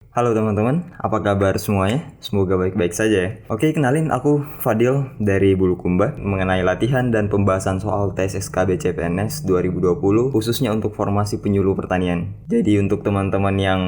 Halo teman-teman, apa kabar semuanya? Semoga baik-baik saja ya. Oke, kenalin aku Fadil dari Bulukumba mengenai latihan dan pembahasan soal tes SKB CPNS 2020 khususnya untuk formasi penyuluh pertanian. Jadi untuk teman-teman yang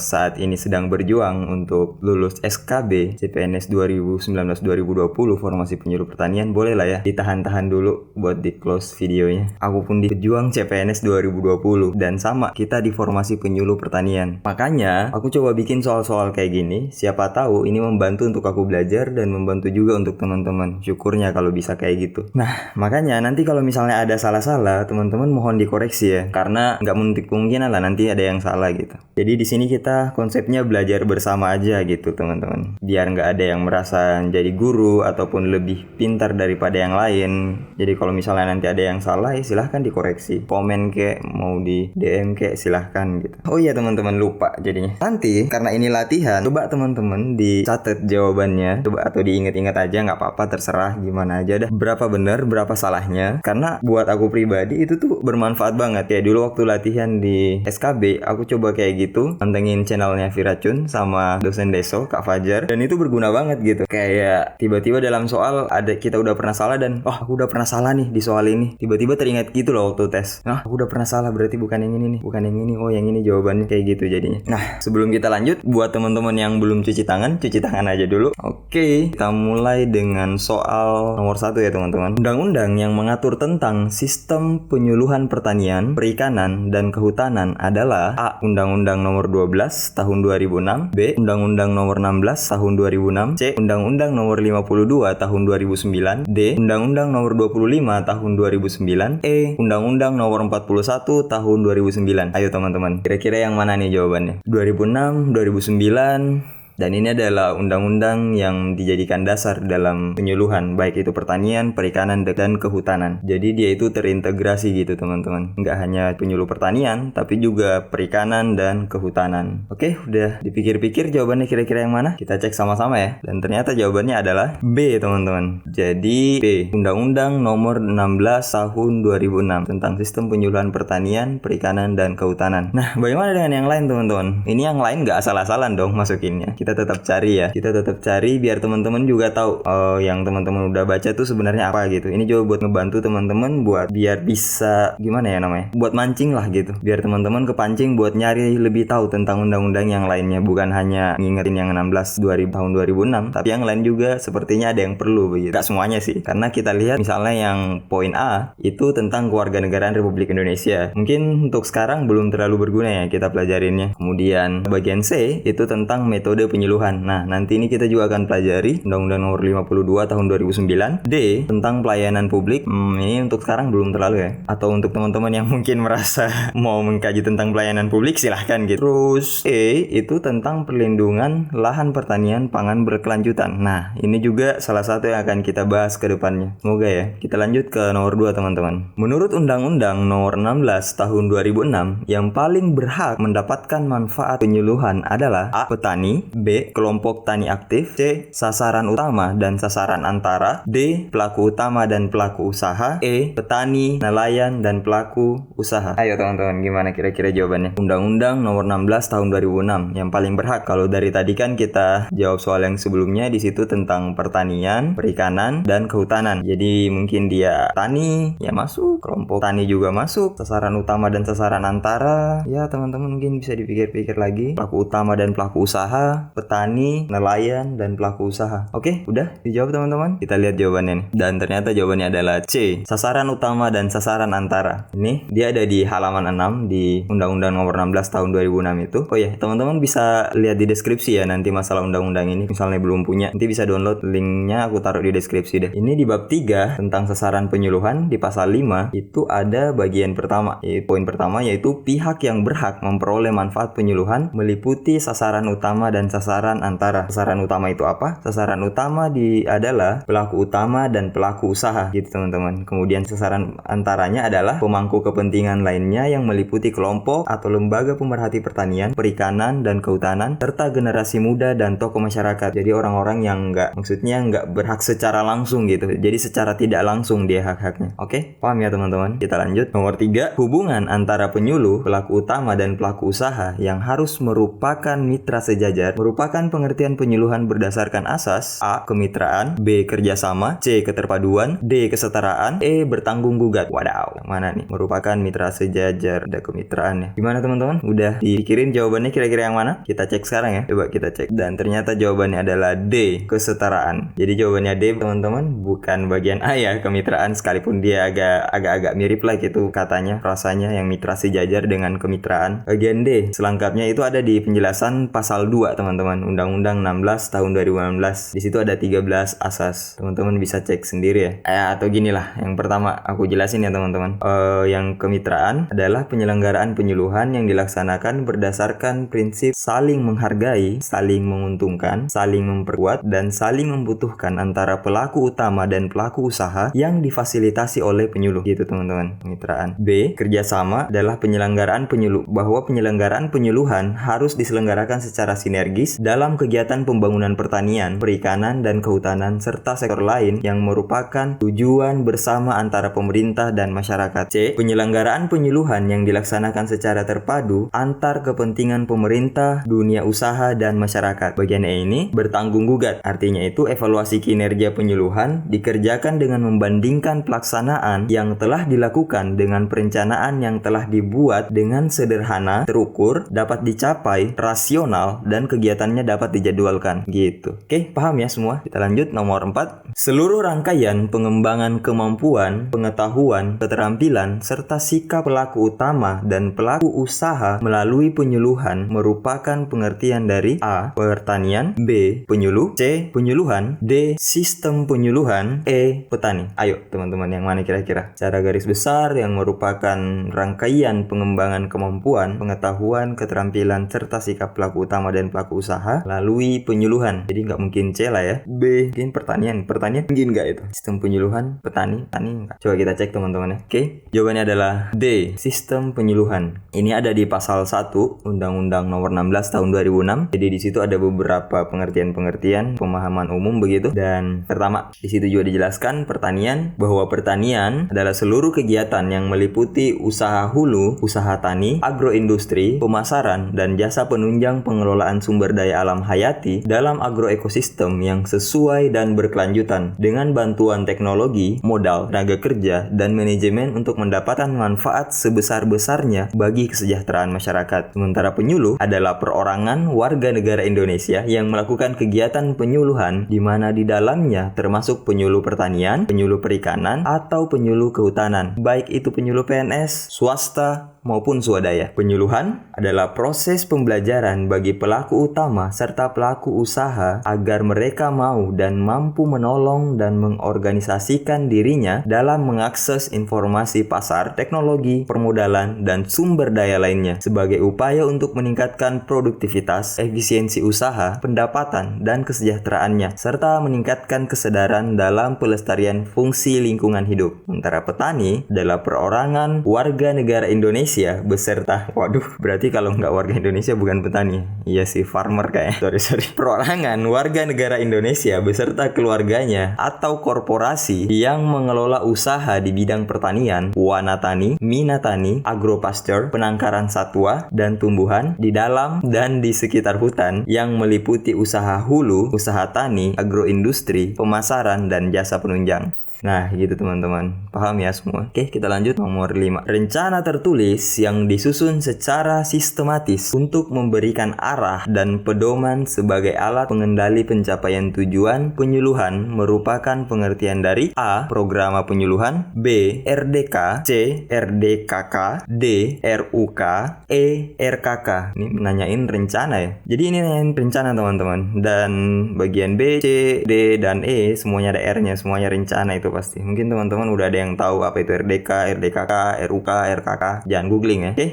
saat ini sedang berjuang untuk lulus SKB CPNS 2019-2020 formasi penyuluh pertanian, boleh lah ya ditahan-tahan dulu buat di close videonya. Aku pun dipejuang CPNS 2020 dan sama kita di formasi penyuluh pertanian. Makanya aku coba bikin soal-soal kayak gini, siapa tahu ini membantu untuk aku belajar dan membantu juga untuk teman-teman. Syukurnya kalau bisa kayak gitu. Nah, makanya nanti kalau misalnya ada salah-salah, teman-teman mohon dikoreksi ya, karena nggak menutup kemungkinan lah nanti ada yang salah gitu. Jadi di sini kita konsepnya belajar bersama aja gitu teman-teman. Biar nggak ada yang merasa jadi guru ataupun lebih pintar daripada yang lain. Jadi kalau misalnya nanti ada yang salah, ya silahkan dikoreksi. Komen kek, mau di DM kek, silahkan gitu. Oh iya teman-teman, lupa jadinya. Nanti karena ini latihan, coba teman-teman dicatat jawabannya, coba atau diingat-ingat aja, nggak apa-apa, terserah gimana aja dah. Berapa benar, berapa salahnya. Karena buat aku pribadi itu tuh bermanfaat banget ya. Dulu waktu latihan di SKB, aku coba kayak gitu, pantengin channelnya Viracun sama dosen Deso, Kak Fajar, dan itu berguna banget gitu. Kayak tiba-tiba dalam soal ada kita udah pernah salah dan aku udah pernah salah nih di soal ini. Tiba-tiba teringat gitu loh waktu tes. Aku udah pernah salah, berarti bukan yang ini nih, bukan yang ini. Oh, yang ini jawabannya, kayak gitu jadinya. Nah, sebelum kita lanjut, buat teman-teman yang belum cuci tangan aja dulu. Oke, kita mulai dengan soal nomor 1 ya teman-teman. Undang-undang yang mengatur tentang sistem penyuluhan pertanian, perikanan, dan kehutanan adalah A. Undang-Undang nomor 12 tahun 2006, B. Undang-Undang nomor 16 tahun 2006, C. Undang-Undang nomor 52 tahun 2009, D. Undang-Undang nomor 25 tahun 2009, E. Undang-Undang nomor 41 tahun 2009. Ayo teman-teman, kira-kira yang mana nih jawabannya? 2006, 2009, dan ini adalah undang-undang yang dijadikan dasar dalam penyuluhan, baik itu pertanian, perikanan, dan kehutanan. Jadi dia itu terintegrasi gitu teman-teman. Nggak hanya penyuluh pertanian, tapi juga perikanan dan kehutanan. Oke, udah dipikir-pikir jawabannya kira-kira yang mana? Kita cek sama-sama ya. Dan ternyata jawabannya adalah B teman-teman. Jadi B, Undang-Undang nomor 16 tahun 2006 tentang sistem penyuluhan pertanian, perikanan, dan kehutanan. Nah, bagaimana dengan yang lain teman-teman? Ini yang lain nggak asal-asalan dong masukinnya. Kita tetap cari ya. Kita tetap cari biar teman-teman juga tahu yang teman-teman udah baca tuh sebenarnya apa gitu. Ini juga buat ngebantu teman-teman buat biar bisa gimana ya namanya? Buat mancing lah gitu. Biar teman-teman kepancing buat nyari lebih tahu tentang undang-undang yang lainnya, bukan hanya ngingetin yang 16 tahun 2006, tapi yang lain juga sepertinya ada yang perlu begitu. Gak semuanya sih. Karena kita lihat misalnya yang poin A itu tentang kewarganegaraan Republik Indonesia. Mungkin untuk sekarang belum terlalu berguna ya kita pelajarinnya. Kemudian bagian C itu tentang metode penyuluhan. Nah, nanti ini kita juga akan pelajari Undang-Undang nomor 52 tahun 2009. D, tentang pelayanan publik. Ini untuk sekarang belum terlalu ya. Atau untuk teman-teman yang mungkin merasa mau mengkaji tentang pelayanan publik, silahkan gitu. Terus E, itu tentang perlindungan lahan pertanian pangan berkelanjutan. Nah, ini juga salah satu yang akan kita bahas ke depannya. Semoga ya. Kita lanjut ke nomor 2 teman-teman. Menurut Undang-Undang nomor 16 tahun 2006, yang paling berhak mendapatkan manfaat penyuluhan adalah A, petani, B. Kelompok tani aktif, C. Sasaran utama dan sasaran antara, D. Pelaku utama dan pelaku usaha, E. Petani, nelayan, dan pelaku usaha. Ayo teman-teman, gimana kira-kira jawabannya? Undang-Undang nomor 16 tahun 2006 yang paling berhak. Kalau dari tadi kan kita jawab soal yang sebelumnya, di situ tentang pertanian, perikanan, dan kehutanan. Jadi mungkin dia tani, ya masuk. Kelompok tani juga masuk. Sasaran utama dan sasaran antara, ya teman-teman mungkin bisa dipikir-pikir lagi. Pelaku utama dan pelaku usaha, petani, nelayan, dan pelaku usaha. Oke, udah dijawab teman-teman. Kita lihat jawabannya nih. Dan ternyata jawabannya adalah C, sasaran utama dan sasaran antara. Ini dia ada di halaman 6 di Undang-Undang nomor 16 tahun 2006 itu. Oh ya, teman-teman bisa lihat di deskripsi ya nanti masalah undang-undang ini. Misalnya belum punya, nanti bisa download linknya, aku taruh di deskripsi deh. Ini di bab 3 tentang sasaran penyuluhan di pasal 5 itu ada bagian pertama. Poin pertama yaitu pihak yang berhak memperoleh manfaat penyuluhan meliputi sasaran utama dan sasaran sasaran antara. Sasaran utama itu apa? Sasaran utama adalah pelaku utama dan pelaku usaha gitu teman-teman. Kemudian sasaran antaranya adalah pemangku kepentingan lainnya yang meliputi kelompok atau lembaga pemerhati pertanian, perikanan, dan kehutanan, serta generasi muda dan tokoh masyarakat. Jadi orang-orang yang nggak berhak secara langsung gitu. Jadi secara tidak langsung dia hak-haknya. Oke? Paham ya teman-teman? Kita lanjut. Nomor 3, hubungan antara penyuluh, pelaku utama, dan pelaku usaha yang harus merupakan mitra sejajar merupakan pengertian penyuluhan berdasarkan asas A. Kemitraan, B. Kerjasama, C. Keterpaduan, D. Kesetaraan, E. Bertanggung gugat. Wadaw, mana nih? Merupakan mitra sejajar, ada kemitraan ya. Gimana teman-teman? Udah dipikirin jawabannya kira-kira yang mana? Kita cek sekarang ya. Coba kita cek. Dan ternyata jawabannya adalah D. Kesetaraan. Jadi jawabannya D teman-teman, bukan bagian A ya, kemitraan, sekalipun dia agak-agak mirip lah gitu katanya, rasanya yang mitra sejajar dengan kemitraan. Bagian D selengkapnya itu ada di penjelasan pasal 2 teman-teman, Undang-Undang 16 tahun 2016. Di situ ada 13 asas. Teman-teman bisa cek sendiri ya. Atau gini lah, yang pertama aku jelasin ya teman-teman. Yang kemitraan adalah penyelenggaraan penyuluhan yang dilaksanakan berdasarkan prinsip saling menghargai, saling menguntungkan, saling memperkuat, dan saling membutuhkan antara pelaku utama dan pelaku usaha yang difasilitasi oleh penyuluh gitu teman-teman. Kemitraan. B. Kerjasama adalah penyelenggaraan penyuluh, bahwa penyelenggaraan penyuluhan harus diselenggarakan secara sinergis dalam kegiatan pembangunan pertanian, perikanan, dan kehutanan serta sektor lain yang merupakan tujuan bersama antara pemerintah dan masyarakat. C. Penyelenggaraan penyuluhan yang dilaksanakan secara terpadu antar kepentingan pemerintah, dunia usaha, dan masyarakat. Bagian E ini bertanggung gugat, artinya itu evaluasi kinerja penyuluhan dikerjakan dengan membandingkan pelaksanaan yang telah dilakukan dengan perencanaan yang telah dibuat dengan sederhana, terukur, dapat dicapai, rasional, dan kegiatannya dapat dijadwalkan gitu. Oke, paham ya semua? Kita lanjut nomor 4. Seluruh rangkaian pengembangan kemampuan, pengetahuan, keterampilan, serta sikap pelaku utama dan pelaku usaha melalui penyuluhan merupakan pengertian dari A. Pertanian, B. Penyuluh, C. Penyuluhan, D. Sistem penyuluhan, E. Petani. Ayo teman-teman, yang mana kira-kira? Secara garis besar yang merupakan rangkaian pengembangan kemampuan, pengetahuan, keterampilan, serta sikap pelaku utama dan pelaku usaha melalui penyuluhan. Jadi nggak mungkin C lah ya. B. Mungkin pertanian mungkin nggak itu. Sistem penyuluhan, petani enggak. Coba kita cek teman-teman ya. Oke, jawabannya adalah D. Sistem penyuluhan. Ini ada di pasal 1 Undang-Undang Nomor 16 tahun 2006. Jadi di situ ada beberapa pengertian-pengertian pemahaman umum begitu. Dan pertama, di situ juga dijelaskan pertanian, bahwa pertanian adalah seluruh kegiatan yang meliputi usaha hulu, usaha tani, agroindustri, pemasaran, dan jasa penunjang pengelolaan sumber daya alam hayati dalam agroekosistem yang sesuai dan berkelanjutan dengan bantuan teknologi, modal, tenaga kerja, dan manajemen untuk mendapatkan manfaat sebesar-besarnya bagi kesejahteraan masyarakat. Sementara penyuluh adalah perorangan warga negara Indonesia yang melakukan kegiatan penyuluhan di mana di dalamnya termasuk penyuluh pertanian, penyuluh perikanan, atau penyuluh kehutanan, baik itu penyuluh PNS, swasta, maupun swadaya. Penyuluhan adalah proses pembelajaran bagi pelaku utama serta pelaku usaha agar mereka mau dan mampu menolong dan mengorganisasikan dirinya dalam mengakses informasi pasar, teknologi, permodalan, dan sumber daya lainnya sebagai upaya untuk meningkatkan produktivitas, efisiensi usaha, pendapatan, dan kesejahteraannya serta meningkatkan kesadaran dalam pelestarian fungsi lingkungan hidup. Sementara petani adalah perorangan warga negara Indonesia beserta, berarti kalau nggak warga Indonesia bukan petani. Iya sih, farmer kayak. Sorry. Perorangan warga negara Indonesia beserta keluarganya atau korporasi yang mengelola usaha di bidang pertanian, wanatani, minatani, agropasture, penangkaran satwa dan tumbuhan di dalam dan di sekitar hutan yang meliputi usaha hulu, usaha tani, agroindustri, pemasaran, dan jasa penunjang. Nah, gitu teman-teman. Paham ya semua? Oke, kita lanjut nomor 5. Rencana tertulis yang disusun secara sistematis untuk memberikan arah dan pedoman sebagai alat pengendali pencapaian tujuan penyuluhan merupakan pengertian dari A. Program penyuluhan, B. RDK, C. RDKK, D. RUK, E. RKK. Ini nanyain rencana ya. Jadi ini nanyain rencana teman-teman. Dan bagian B, C, D, dan E semuanya ada R-nya, semuanya rencana itu itu pasti. Mungkin teman-teman udah ada yang tahu apa itu RDK, RDKK, RUK, RKK. Jangan googling ya. Oke.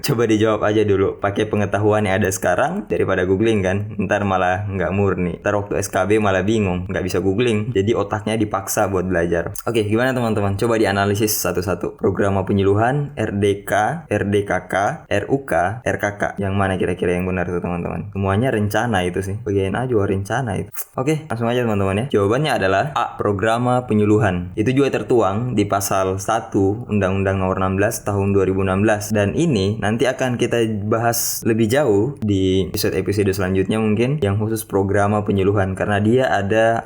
Coba dijawab aja dulu pakai pengetahuan yang ada sekarang daripada googling kan. Ntar malah nggak murni. Ntar waktu SKB malah bingung, nggak bisa googling. Jadi otaknya dipaksa buat belajar. Oke, gimana teman-teman? Coba dianalisis satu-satu. Program penyuluhan, RDK, RDKK, RUK, RKK. Yang mana kira-kira yang benar tuh teman-teman? Semuanya rencana itu sih. Bagian A juga rencana itu. Oke, langsung aja teman-teman ya. Jawabannya adalah A. Program penyuluhan. Itu juga tertuang di pasal 1 Undang-Undang Nomor 16 Tahun 2016. Dan ini nanti akan kita bahas lebih jauh di episode selanjutnya mungkin yang khusus program penyuluhan karena dia ada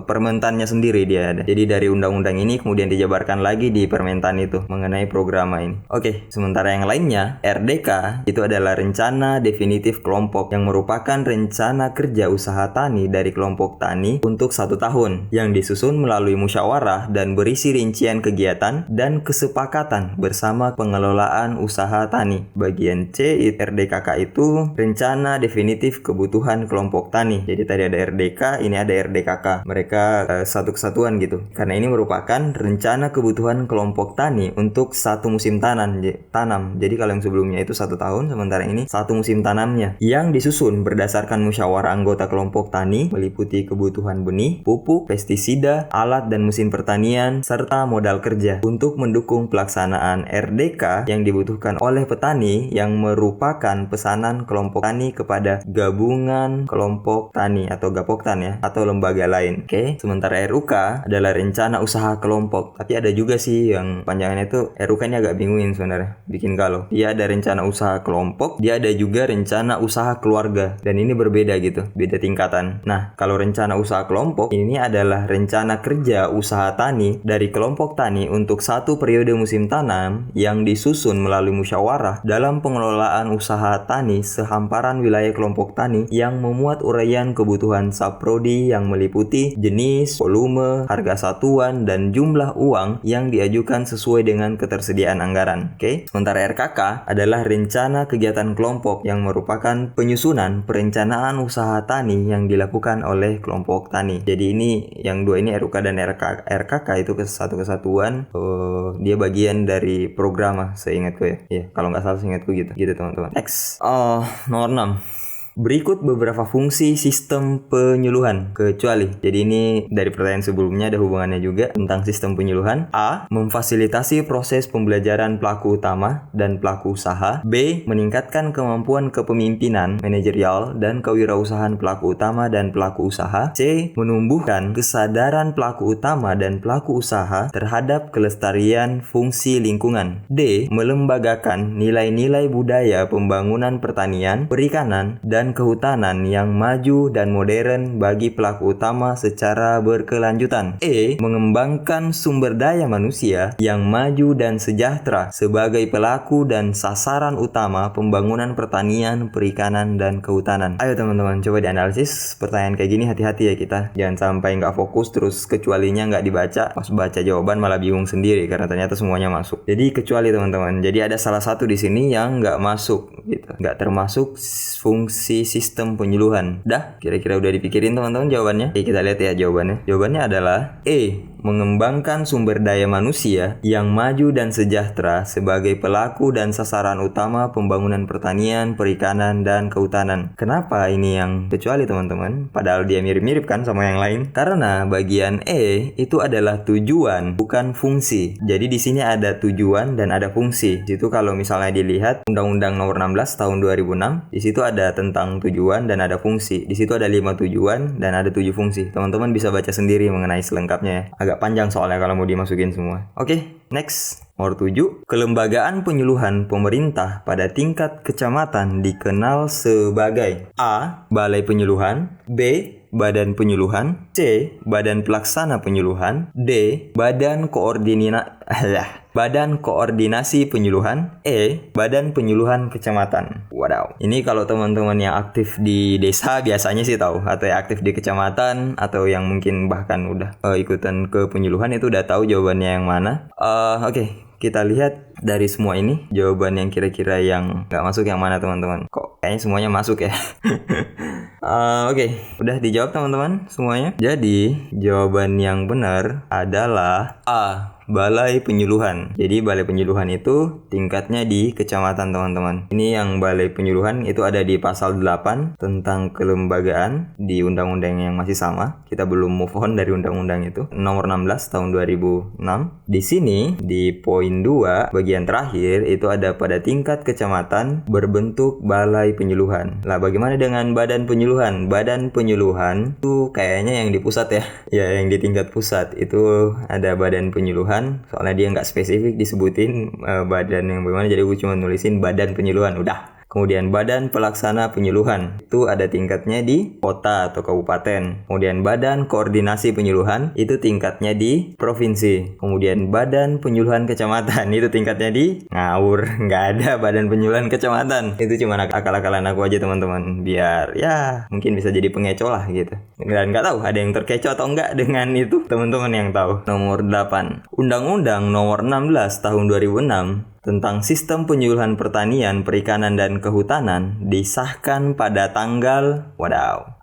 permentannya sendiri dia ada. Jadi dari undang-undang ini kemudian dijabarkan lagi di permentan itu mengenai program ini. Oke, sementara yang lainnya RDK itu adalah rencana definitif kelompok yang merupakan rencana kerja usaha tani dari kelompok tani untuk 1 tahun yang disusun melalui musyawarah dan berisi rincian kegiatan dan kesepakatan bersama pengelolaan usaha tani. Bagian C RDKK itu rencana definitif kebutuhan kelompok tani. Jadi tadi ada RDK, ini ada RDKK. Mereka satu kesatuan gitu. Karena ini merupakan rencana kebutuhan kelompok tani untuk 1 musim tanam. Jadi kalau yang sebelumnya itu 1 tahun, sementara ini 1 musim tanamnya yang disusun berdasarkan musyawarah anggota kelompok tani meliputi kebutuhan benih, pupuk, pestisida, alat dan mesin pertanian serta modal kerja untuk mendukung pelaksanaan RDK yang dibutuhkan oleh petani yang merupakan pesanan kelompok tani kepada gabungan kelompok tani atau Gapoktan ya atau lembaga lain. Oke, sementara RUK adalah rencana usaha kelompok. Tapi ada juga sih yang panjangannya itu RUK ini agak bingungin sebenarnya, bikin galau. Dia ada rencana usaha kelompok, dia ada juga rencana usaha keluarga dan ini berbeda gitu, beda tingkatan. Nah, kalau rencana usaha kelompok ini adalah rencana kerja usaha tani dari kelompok tani untuk 1 periode musim tanam yang disusun melalui musyawarah dalam pengelolaan usaha tani sehamparan wilayah kelompok tani yang memuat uraian kebutuhan saprodi yang meliputi jenis, volume, harga satuan, dan jumlah uang yang diajukan sesuai dengan ketersediaan anggaran. Oke. Sementara RKK adalah rencana kegiatan kelompok yang merupakan penyusunan perencanaan usaha tani yang dilakukan oleh kelompok tani. Jadi ini yang dua ini RUK dan RKK itu satu kesatuan. Dia bagian dari program seingatku ya. Iya, kalau nggak salah seingatku gitu. Gitu teman-teman. Next. Nomor 6. Berikut beberapa fungsi sistem penyuluhan kecuali. Jadi ini dari pertanyaan sebelumnya ada hubungannya juga tentang sistem penyuluhan. A. Memfasilitasi proses pembelajaran pelaku utama dan pelaku usaha. B. Meningkatkan kemampuan kepemimpinan, manajerial, dan kewirausahaan pelaku utama dan pelaku usaha. C. Menumbuhkan kesadaran pelaku utama dan pelaku usaha terhadap kelestarian fungsi lingkungan. D. Melembagakan nilai-nilai budaya pembangunan pertanian, perikanan, dan kehutanan yang maju dan modern bagi pelaku utama secara berkelanjutan. E. Mengembangkan sumber daya manusia yang maju dan sejahtera sebagai pelaku dan sasaran utama pembangunan pertanian, perikanan, dan kehutanan. Ayo teman-teman, coba dianalisis pertanyaan kayak gini, hati-hati ya kita. Jangan sampai nggak fokus terus kecualinya nggak dibaca. Pas baca jawaban malah bingung sendiri karena ternyata semuanya masuk. Jadi kecuali teman-teman. Jadi ada salah satu di sini yang nggak masuk gitu. Nggak termasuk fungsi sistem penyuluhan. Dah, kira-kira udah dipikirin teman-teman jawabannya? Oke, kita lihat ya jawabannya. Jawabannya adalah E. Mengembangkan sumber daya manusia yang maju dan sejahtera sebagai pelaku dan sasaran utama pembangunan pertanian, perikanan, dan kehutanan. Kenapa ini yang kecuali teman-teman? Padahal dia mirip-mirip kan sama yang lain. Karena bagian E itu adalah tujuan, bukan fungsi. Jadi di sini ada tujuan dan ada fungsi. Itu kalau misalnya dilihat Undang-Undang Nomor 16 Tahun 2006, di situ ada tentang tujuan dan ada fungsi. Di situ ada 5 tujuan dan ada 7 fungsi. Teman-teman bisa baca sendiri mengenai selengkapnya ya. Agak panjang soalnya kalau mau dimasukin semua. Oke, next. Nomor 7. Kelembagaan penyuluhan pemerintah pada tingkat kecamatan dikenal sebagai A. Balai Penyuluhan. B. Badan Penyuluhan. C. Badan Pelaksana Penyuluhan. D. Badan Koordinasi Penyuluhan. E. Badan Penyuluhan Kecamatan. Wadaw. Ini kalau teman-teman yang aktif di desa biasanya sih tahu, atau yang aktif di kecamatan, atau yang mungkin bahkan udah ikutan ke penyuluhan itu udah tahu jawabannya yang mana. Oke. Kita lihat dari semua ini jawaban yang kira-kira yang nggak masuk yang mana teman-teman. Kok kayaknya semuanya masuk ya. Oke, udah dijawab teman-teman semuanya. Jadi, jawaban yang benar adalah A. Balai Penyuluhan. Jadi balai penyuluhan itu tingkatnya di kecamatan teman-teman. Ini yang balai penyuluhan itu ada di pasal 8 tentang kelembagaan di undang-undang yang masih sama. Kita belum move on dari undang-undang itu. Nomor 16 tahun 2006. Di sini di poin 2 bagian terakhir itu ada pada tingkat kecamatan berbentuk balai penyuluhan. Lah bagaimana dengan badan penyuluhan? Badan penyuluhan itu kayaknya yang di pusat ya. Ya yang di tingkat pusat itu ada badan penyuluhan. Soalnya dia nggak spesifik disebutin badan yang bagaimana, jadi gue cuma nulisin badan penyuluhan udah. Kemudian badan pelaksana penyuluhan itu ada tingkatnya di kota atau kabupaten. Kemudian badan koordinasi penyuluhan itu tingkatnya di provinsi. Kemudian badan penyuluhan kecamatan itu tingkatnya di ngawur. Nggak ada badan penyuluhan kecamatan. Itu cuma akal-akalan aku aja teman-teman. Biar ya mungkin bisa jadi pengecoh lah gitu. Dan nggak tahu ada yang terkecoh atau enggak dengan itu, teman-teman yang tahu. Nomor 8. Undang-Undang nomor 16 tahun 2006 tentang Sistem Penyuluhan Pertanian, Perikanan, dan Kehutanan disahkan pada tanggal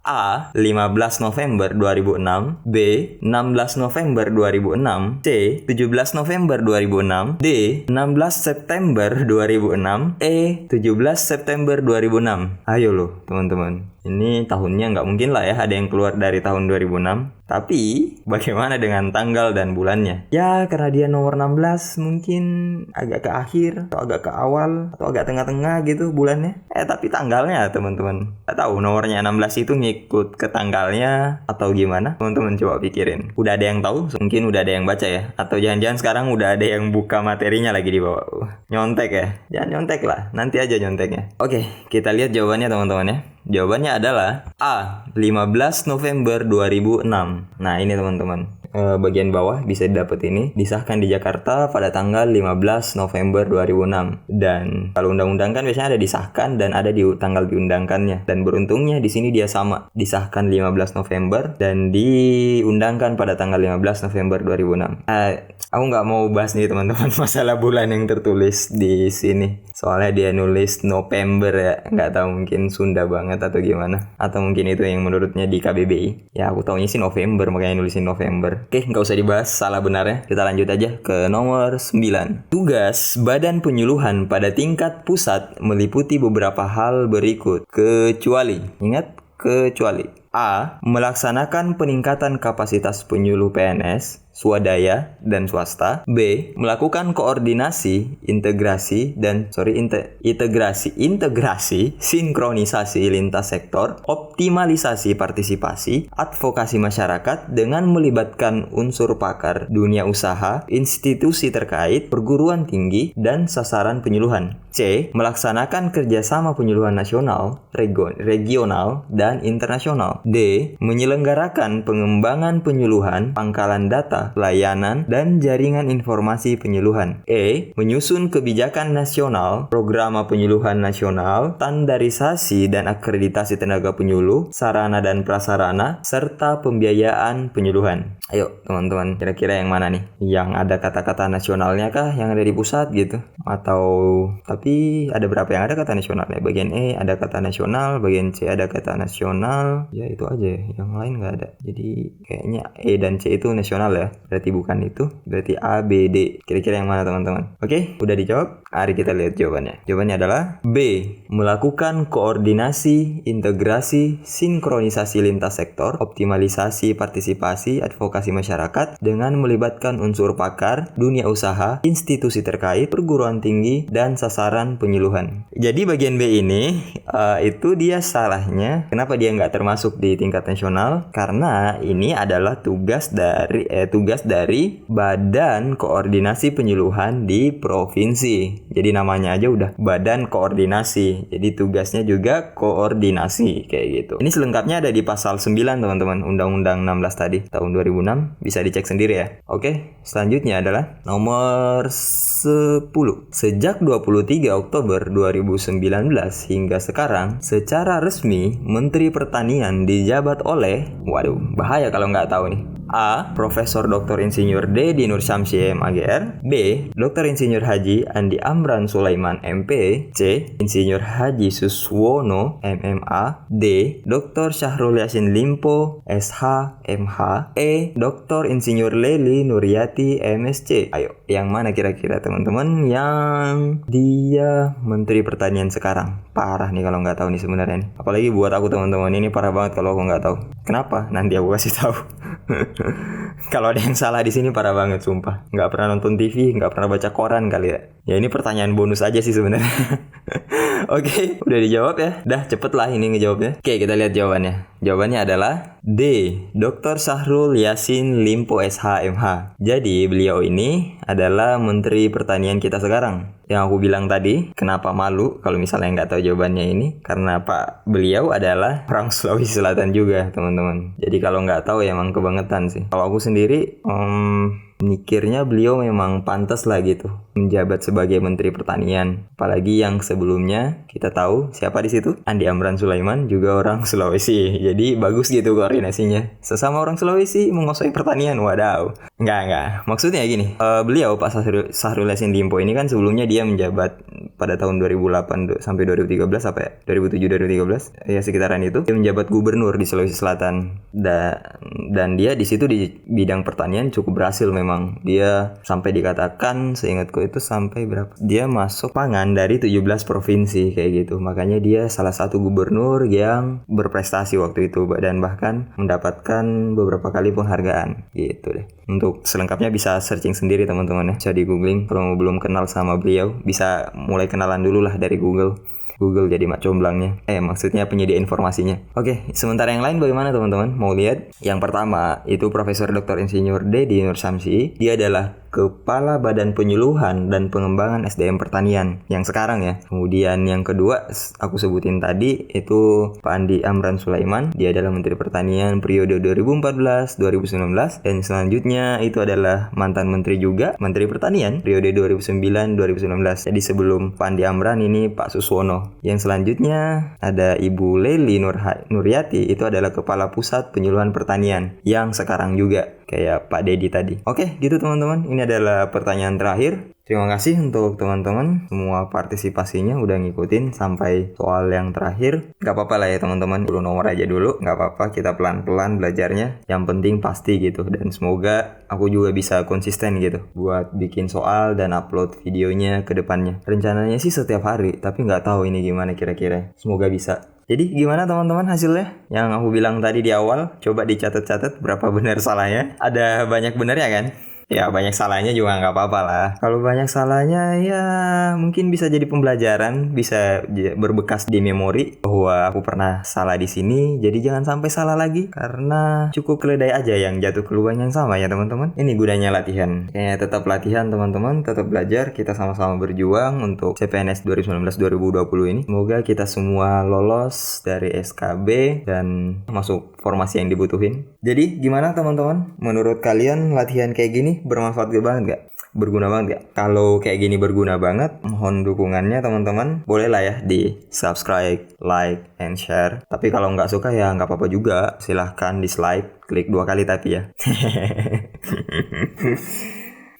A. 15 November 2006, B. 16 November 2006, C. 17 November 2006, D. 16 September 2006, E. 17 September 2006. Ayo loh teman-teman, ini tahunnya nggak mungkin lah ya ada yang keluar dari tahun 2006. Tapi bagaimana dengan tanggal dan bulannya? Ya karena dia nomor 16 mungkin agak ke akhir atau agak ke awal atau agak tengah-tengah gitu bulannya. Tapi tanggalnya teman-teman, nggak tahu nomornya 16 itu ngikut ke tanggalnya atau gimana? Teman-teman coba pikirin. Udah ada yang tahu? Mungkin udah ada yang baca ya? Atau jangan-jangan sekarang udah ada yang buka materinya lagi di bawah. Nyontek ya? Jangan nyontek lah, nanti aja nyonteknya. Oke, kita lihat jawabannya teman-teman ya. Jawabannya adalah A. 15 November 2006. Nah ini teman-teman, bagian bawah bisa didapat ini. Disahkan di Jakarta pada tanggal 15 November 2006. Dan kalau undang-undang kan biasanya ada disahkan dan ada di tanggal diundangkannya. Dan beruntungnya di sini dia sama. Disahkan 15 November dan diundangkan pada tanggal 15 November 2006. Aku nggak mau bahas nih teman-teman masalah bulan yang tertulis di sini. Soalnya dia nulis November ya. Nggak tahu mungkin Sunda banget atau gimana. Atau mungkin itu yang menurutnya di KBBI. Ya aku taunya sih November makanya nulisin November. Oke, nggak usah dibahas salah benarnya. Kita lanjut aja ke nomor 9. Tugas Badan Penyuluhan pada tingkat pusat meliputi beberapa hal berikut. Kecuali, ingat kecuali A. Melaksanakan peningkatan kapasitas penyuluh PNS swadaya dan swasta. B. Melakukan koordinasi, integrasi, sinkronisasi lintas sektor, optimalisasi partisipasi, advokasi masyarakat dengan melibatkan unsur pakar, dunia usaha, institusi terkait, perguruan tinggi, dan sasaran penyuluhan. C. Melaksanakan kerjasama penyuluhan nasional, regional, dan internasional. D. Menyelenggarakan pengembangan penyuluhan, pangkalan data, layanan, dan jaringan informasi penyuluhan. E. Menyusun kebijakan nasional, program penyuluhan nasional, standarisasi dan akreditasi tenaga penyuluh, sarana dan prasarana, serta pembiayaan penyuluhan. Ayo teman-teman, kira-kira yang mana nih? Yang ada kata-kata nasionalnya kah yang ada di pusat gitu? Atau tapi ada berapa yang ada kata nasionalnya? Bagian E ada kata nasional, bagian C ada kata nasional. Ya itu aja, yang lain nggak ada. Jadi kayaknya E dan C itu nasional ya. Berarti bukan itu, berarti A, B, D. Kira-kira yang mana teman-teman? Oke, udah dijawab? Mari kita lihat jawabannya. Jawabannya adalah B. Melakukan koordinasi, integrasi, sinkronisasi lintas sektor, optimalisasi partisipasi, advokasi masyarakat dengan melibatkan unsur pakar, dunia usaha, institusi terkait, perguruan tinggi, dan sasaran penyuluhan. Jadi bagian B ini itu dia salahnya. Kenapa dia nggak termasuk di tingkat nasional? Karena ini adalah tugas dari Badan Koordinasi Penyuluhan di provinsi. Jadi namanya aja udah Badan Koordinasi. Jadi tugasnya juga koordinasi kayak gitu. Ini selengkapnya ada di pasal 9 teman-teman, Undang-Undang 16 tadi tahun 2006. Bisa dicek sendiri ya. Oke, selanjutnya adalah nomor 10. Sejak 23 Oktober 2019 hingga sekarang, secara resmi Menteri Pertanian dijabat oleh, waduh, bahaya kalau nggak tahu nih. A. Profesor Dr. Insinyur D. Nur Syamsi MAGR. B. Dr. Insinyur Haji Andi Amran Sulaiman MP. C. Insinyur Haji Suswono MMA. D. Dr. Syahrul Yassin Limpo SH MH. E. Dr. Insinyur Leli Nuryati MSc. Ayo, yang mana kira-kira teman-teman yang dia Menteri Pertanian sekarang? Parah nih kalau nggak tahu nih sebenarnya nih. Apalagi buat aku teman-teman, ini parah banget kalau aku nggak tahu. Kenapa? Nanti aku kasih tahu. Kalau ada yang salah di sini parah banget sumpah. Nggak pernah nonton TV, nggak pernah baca koran kali ya. Ya ini pertanyaan bonus aja sih sebenarnya. Oke, udah dijawab ya. Dah cepet lah ini ngejawabnya. Oke, kita lihat jawabannya. Jawabannya adalah D. Dr. Syahrul Yassin Limpo SHMH. Jadi beliau ini adalah Menteri Pertanian kita sekarang. Yang aku bilang tadi, kenapa malu kalau misalnya nggak tahu jawabannya ini? Karena beliau adalah orang Sulawesi Selatan juga, teman-teman. Jadi kalau nggak tahu ya emang kebangetan sih. Kalau aku sendiri, mikirnya beliau memang pantas lah gitu menjabat sebagai Menteri Pertanian. Apalagi yang sebelumnya kita tahu siapa di situ? Andi Amran Sulaiman juga orang Sulawesi. Jadi bagus gitu koordinasinya. Sesama orang Sulawesi menguasai pertanian. Wadaw. Enggak. Maksudnya gini, beliau Pak Syahrul Yassin Limpo ini kan sebelumnya dia menjabat pada tahun 2008 sampai 2013 apa ya? 2007 2013 ya sekitaran itu. Dia menjabat gubernur di Sulawesi Selatan. Dan dia di situ di bidang pertanian cukup berhasil memang. Dia sampai dikatakan seingatku itu sampai berapa? Dia masuk pangan dari 17 provinsi kayak gitu. Makanya dia salah satu gubernur yang berprestasi waktu itu dan bahkan mendapatkan beberapa kali penghargaan gitu deh. Untuk selengkapnya bisa searching sendiri teman-teman ya. Bisa di googling kalau belum kenal sama beliau, bisa mulai kenalan dulu lah dari Google jadi mak comblangnya. Maksudnya penyedia informasinya. Oke, sementara yang lain bagaimana teman-teman? Mau lihat? Yang pertama itu Profesor Dr. Insinyur D. Nur Syamsi. Dia adalah Kepala Badan Penyuluhan dan Pengembangan SDM Pertanian yang sekarang ya. Kemudian yang kedua aku sebutin tadi itu Pak Andi Amran Sulaiman. Dia adalah Menteri Pertanian periode 2014-2019 dan selanjutnya itu adalah mantan menteri juga, Menteri Pertanian periode 2009-2019. Jadi sebelum Pak Andi Amran ini Pak Suswono. Yang selanjutnya ada Ibu Leli Nuryati, itu adalah Kepala Pusat Penyuluhan Pertanian yang sekarang juga kayak Pak Dedi tadi. Oke, gitu teman-teman. Ini adalah pertanyaan terakhir. Terima kasih untuk teman-teman semua partisipasinya udah ngikutin sampai soal yang terakhir. Gak apa-apa lah ya teman-teman, dulu nomor aja dulu. Gak apa-apa, kita pelan-pelan belajarnya. Yang penting pasti gitu. Dan semoga aku juga bisa konsisten gitu buat bikin soal dan upload videonya ke depannya. Rencananya sih setiap hari, tapi gak tahu ini gimana kira-kira. Semoga bisa. Jadi gimana teman-teman hasilnya? Yang aku bilang tadi di awal, coba dicatat-catat berapa benar salahnya. Ada banyak benarnya kan? Ya banyak salahnya juga nggak apa-apa lah. Kalau banyak salahnya ya mungkin bisa jadi pembelajaran, bisa berbekas di memori bahwa aku pernah salah di sini. Jadi jangan sampai salah lagi karena cukup keledai aja yang jatuh ke lubang yang sama ya teman-teman. Ini gunanya latihan. Kayaknya tetap latihan teman-teman, tetap belajar. Kita sama-sama berjuang untuk CPNS 2019-2020 ini. Semoga kita semua lolos dari SKB dan masuk formasi yang dibutuhin. Jadi gimana teman-teman? Menurut kalian latihan kayak gini bermanfaat banget gak? Berguna banget gak? Kalau kayak gini berguna banget, mohon dukungannya teman-teman. Boleh lah ya di subscribe, like, and share. Tapi kalau nggak suka ya nggak apa-apa juga. Silahkan dislike, klik 2 kali tapi ya.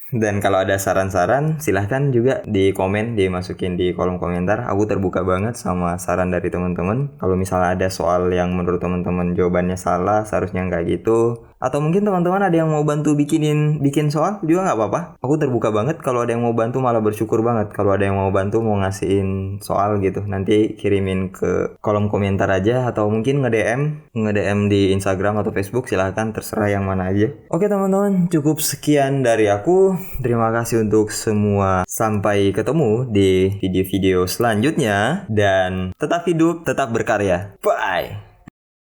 Dan kalau ada saran-saran silahkan juga di komen, dimasukin di kolom komentar. Aku terbuka banget sama saran dari teman-teman. Kalau misalnya ada soal yang menurut teman-teman jawabannya salah, seharusnya nggak gitu. Atau mungkin teman-teman ada yang mau bantu bikin soal juga nggak apa-apa. Aku terbuka banget. Kalau ada yang mau bantu malah bersyukur banget. Kalau ada yang mau bantu mau ngasihin soal gitu, nanti kirimin ke kolom komentar aja atau mungkin nge-DM di Instagram atau Facebook, silahkan terserah yang mana aja. Oke teman-teman, cukup sekian dari aku. Terima kasih untuk semua. Sampai ketemu di video-video selanjutnya dan tetap hidup, tetap berkarya. Bye.